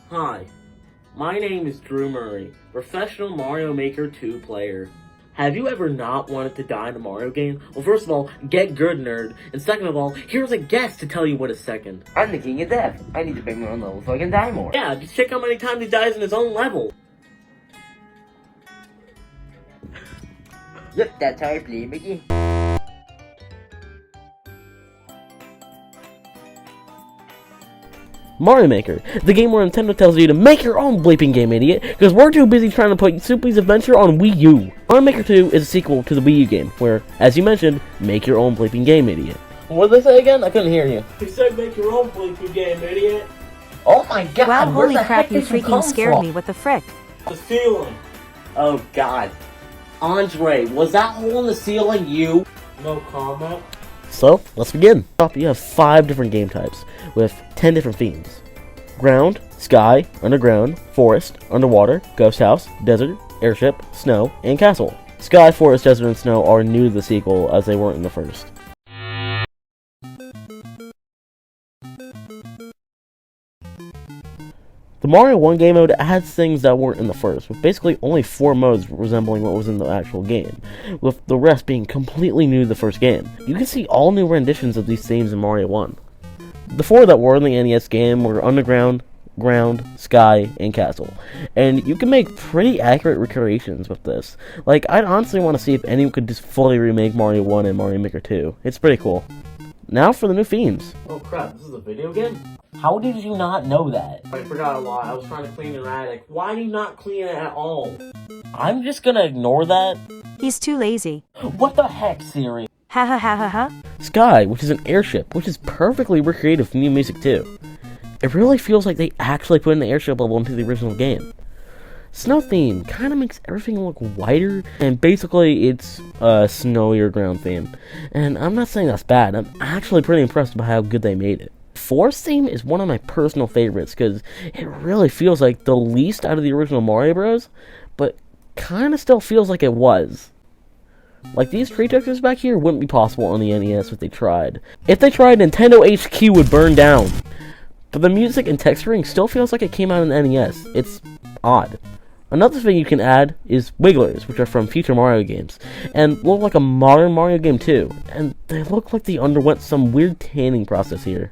Hi, my name is Drew Murray, professional Mario Maker 2 player. Have you ever not wanted to die in a Mario game? Well, first of all, get good, nerd. And second of all, here's a guest to tell you what is second. I'm the king of death. I need to make my own level so I can die more. Yeah, just check how many times he dies in his own level. Yep, that's how I play Mickey. Mario Maker, the game where Nintendo tells you to make your own bleeping game, idiot, because we're too busy trying to put Soupy's Adventure on Wii U. Mario Maker 2 is a sequel to the Wii U game, where, as you mentioned, make your own bleeping game, idiot. What did they say again? I couldn't hear you. He said make your own bleeping game, idiot. Oh my god, Wow, where holy the crap, heck you did you freaking come scared from? me, what the frick? The ceiling. Oh god. Andre, was that hole in the ceiling you? No comment. So, let's begin. You have 5 different game types, with 10 different themes. Ground, sky, underground, forest, underwater, ghost house, desert, airship, snow, and castle. Sky, forest, desert, and snow are new to the sequel, as they weren't in the first. The Mario 1 game mode adds things that weren't in the first, with basically only 4 modes resembling what was in the actual game, with the rest being completely new to the first game. You can see all new renditions of these themes in Mario 1. The 4 that were in the NES game were Underground, Ground, Sky, and Castle, and you can make pretty accurate recreations with this. Like, I'd honestly want to see if anyone could just fully remake Mario 1 and Mario Maker 2. It's pretty cool. Now for the new themes. Oh crap, this is a video game? How did you not know that? I forgot a lot. I was trying to clean your attic. Why do you not clean it at all? I'm just gonna ignore that. He's too lazy. What the heck, Siri? Ha ha ha ha ha. Sky, which is an airship, which is perfectly recreated for new music too. It really feels like they actually put in the airship level into the original game. Snow theme kind of makes everything look whiter, and basically it's a snowier ground theme. And I'm not saying that's bad, I'm actually pretty impressed by how good they made it. Forest theme is one of my personal favorites, because it really feels like the least out of the original Mario Bros, but kind of still feels like it was. Like, these tree textures back here wouldn't be possible on the NES if they tried. If they tried, Nintendo HQ would burn down. But the music and texturing still feels like it came out in the NES. It's odd. Another thing you can add is wigglers, which are from future Mario games, and look like a modern Mario game too, and they look like they underwent some weird tanning process here.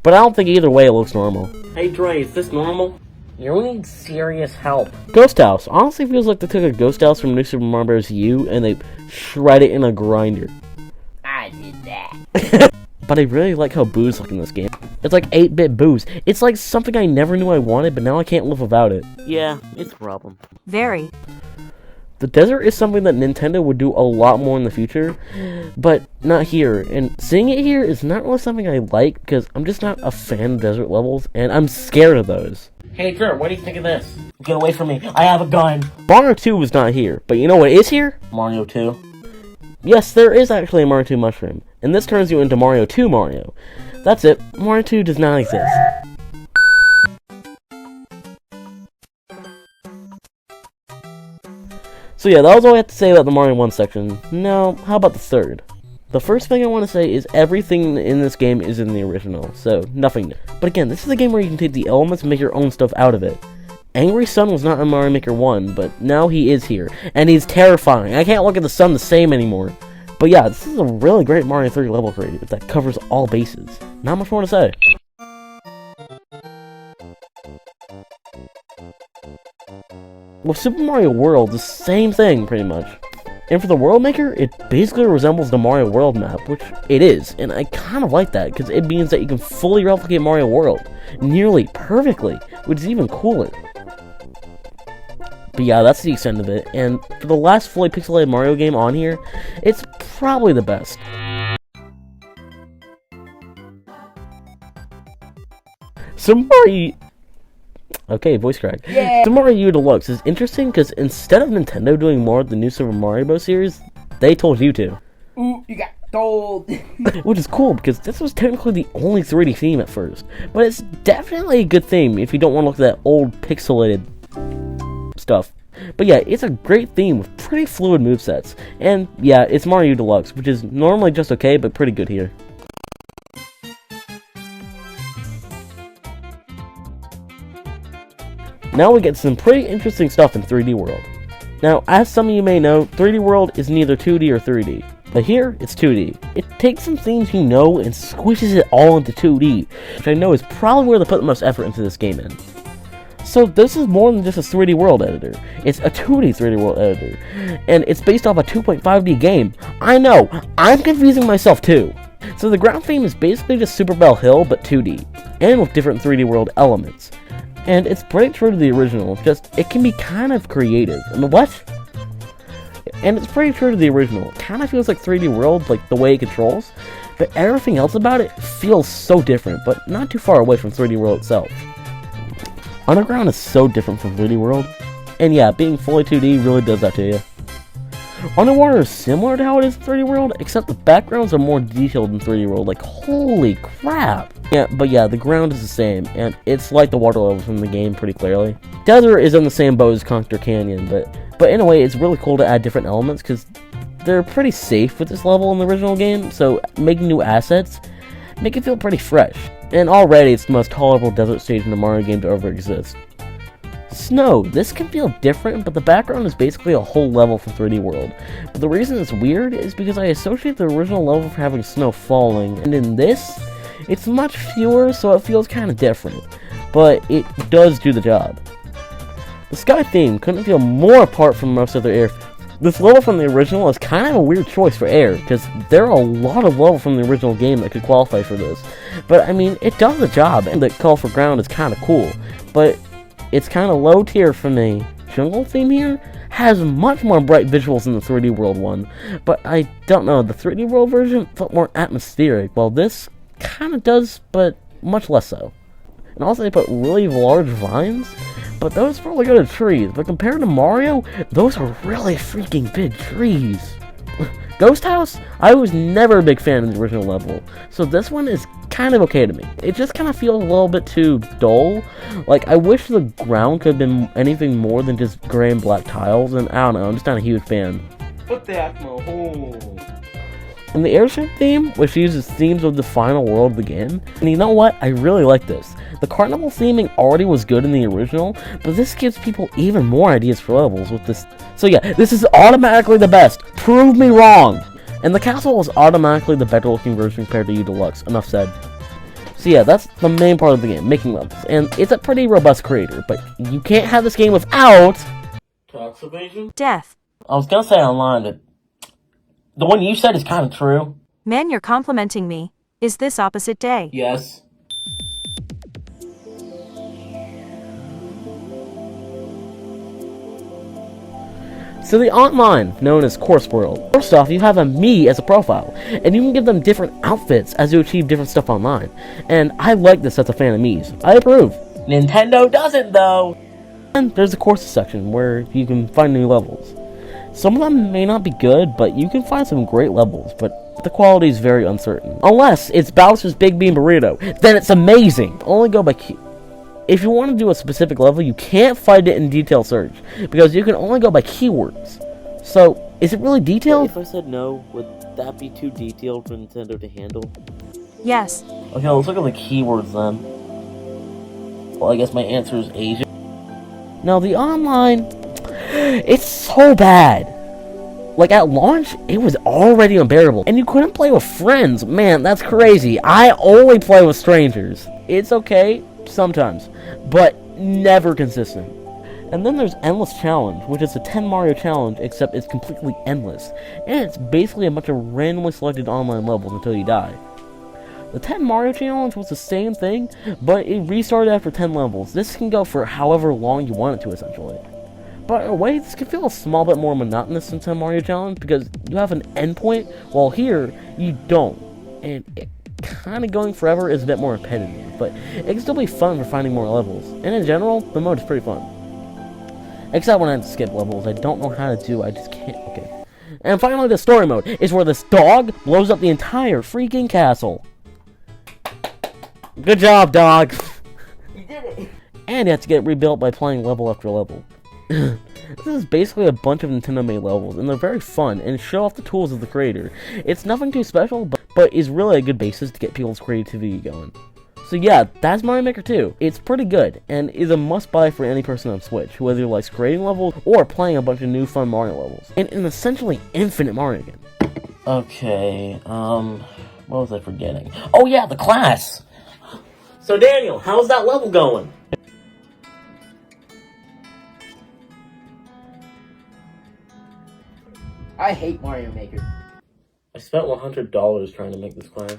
But I don't think either way it looks normal. Hey Dre, is this normal? You need serious help. Ghost House honestly feels like they took a Ghost House from New Super Mario Bros. U and they shred it in a grinder. I did that. But I really like how Boo's look in this game. It's like 8-bit Boo's. It's like something I never knew I wanted, but now I can't live without it. Yeah, it's a problem. Very. The desert is something that Nintendo would do a lot more in the future, but not here. And seeing it here is not really something I like, because I'm just not a fan of desert levels, and I'm scared of those. Hey Drew, what do you think of this? Get away from me, I have a gun. Mario 2 was not here, but you know what is here? Mario 2. Yes, there is actually a Mario 2 mushroom, and this turns you into Mario 2 Mario. That's it, Mario 2 does not exist. So yeah, that was all I have to say about the Mario 1 section. Now, how about the third? The first thing I want to say is everything in this game is in the original, so nothing new. But again, this is a game where you can take the elements and make your own stuff out of it. Angry Sun was not in Mario Maker 1, but now he is here, and he's terrifying. I can't look at the sun the same anymore. But yeah, this is a really great Mario 3 level creator that covers all bases. Not much more to say. With Super Mario World, the same thing, pretty much. And for the World Maker, it basically resembles the Mario World map, which it is, and I kind of like that, because it means that you can fully replicate Mario World, nearly perfectly, which is even cooler. But yeah, that's the extent of it, and for the last fully pixelated Mario game on here, it's probably the best. Super Mario... Okay, voice crack. Yeah. Super Mario U Deluxe is interesting because instead of Nintendo doing more of the new Super Mario Bros. Series, they told you to. Ooh, you got told. Which is cool because this was technically the only 3D theme at first. But it's definitely a good theme if you don't want to look at that old pixelated stuff. But yeah, it's a great theme with pretty fluid movesets. And yeah, it's Mario U Deluxe, which is normally just okay, but pretty good here. Now we get some pretty interesting stuff in 3D World. Now, as some of you may know, 3D World is neither 2D or 3D. But here, it's 2D. It takes some things you know and squishes it all into 2D, which I know is probably where they put the most effort into this game in. So this is more than just a 3D World editor. It's a 2D 3D World editor. And it's based off a 2.5D game. I know, I'm confusing myself too. So the ground theme is basically just Super Bell Hill, but 2D, and with different 3D World elements. And it's pretty true to the original, just it can be kind of creative. And what? And it's pretty true to the original. It kind of feels like 3D World, like the way it controls, but everything else about it feels so different, but not too far away from 3D World itself. Underground is so different from 3D World, and yeah, being fully 2D really does that to you. Underwater is similar to how it is in 3D World, except the backgrounds are more detailed in 3D World, like holy crap! Yeah, but yeah, the ground is the same, and it's like the water levels from the game pretty clearly. Desert is in the same boat as Conquer Canyon, but in a way it's really cool to add different elements, because they're pretty safe with this level in the original game, so making new assets make it feel pretty fresh. And already it's the most tolerable desert stage in a Mario game to ever exist. Snow. This can feel different, but the background is basically a whole level from 3D World. But the reason it's weird is because I associate the original level for having snow falling, and in this, it's much fewer, so it feels kind of different. But it does do the job. The sky theme couldn't feel more apart from most other air. This level from the original is kind of a weird choice for air, because there are a lot of levels from the original game that could qualify for this. But I mean, it does the job, and the call for ground is kind of cool. But it's kind of low tier for me. Jungle theme here has much more bright visuals than the 3D World one, but I don't know, the 3D World version felt more atmospheric, while this kind of does, but much less so. And also they put really large vines, but those probably go to trees, but compared to Mario, those are really freaking big trees. Ghost House, I was never a big fan of the original level, so this one is kind of okay to me. It just kind of feels a little bit too dull. Like, I wish the ground could have been anything more than just gray and black tiles, and I don't know, I'm just not a huge fan. Put the Acmo home. And the airship theme, which uses themes of the final world of the game, and you know what, I really like this. The carnival theming already was good in the original, but this gives people even more ideas for levels with this. So yeah, this is automatically the best. Prove me wrong! And the castle is automatically the better looking version compared to U Deluxe, enough said. So yeah, that's the main part of the game, making levels. And it's a pretty robust creator, but you can't have this game without Tax evasion? Death. I was gonna say online that the one you said is kind of true. Man, you're complimenting me. Is this opposite day? Yes. So the online, known as Course World. First off, you have a me as a profile, and you can give them different outfits as you achieve different stuff online. And I like this as a fan of me's. I approve. Nintendo doesn't though. And there's a courses section where you can find new levels. Some of them may not be good, but you can find some great levels, but the quality is very uncertain. Unless it's Bowser's Big Bean Burrito, then it's amazing! Only go by if you want to do a specific level, you can't find it in detail search, because you can only go by keywords. So, is it really detailed? If I said no, would that be too detailed for Nintendo to handle? Yes. Okay, let's look at the keywords then. Well, I guess my answer is Asian. Now, the online, it's so bad. Like, at launch, it was already unbearable, and you couldn't play with friends. Man, that's crazy. I only play with strangers. It's okay, sometimes, but never consistent. And then there's Endless Challenge, which is a 10 Mario challenge, except it's completely endless, and it's basically a bunch of randomly selected online levels until you die. The 10 Mario challenge was the same thing, but it restarted after 10 levels. This can go for however long you want it to, essentially. But in a way, this can feel a small bit more monotonous than 10 Mario challenge, because you have an endpoint, while here, you don't. And it kind of going forever is a bit more repetitive, but it can still be fun for finding more levels. And in general, the mode is pretty fun. Except when I have to skip levels, I don't know how to do, I just can't, okay. And finally, the story mode is where this dog blows up the entire freaking castle. Good job, dog! You did it! And you have to get rebuilt by playing level after level. This is basically a bunch of Nintendo-made levels, and they're very fun, and show off the tools of the creator. It's nothing too special, but is really a good basis to get people's creativity going. So yeah, that's Mario Maker 2. It's pretty good, and is a must-buy for any person on Switch, who either likes creating levels or playing a bunch of new fun Mario levels. And an essentially infinite Mario game. Okay, what was I forgetting? Oh yeah, the class! So Daniel, how's that level going? I hate Mario Maker. I spent $100 trying to make this class.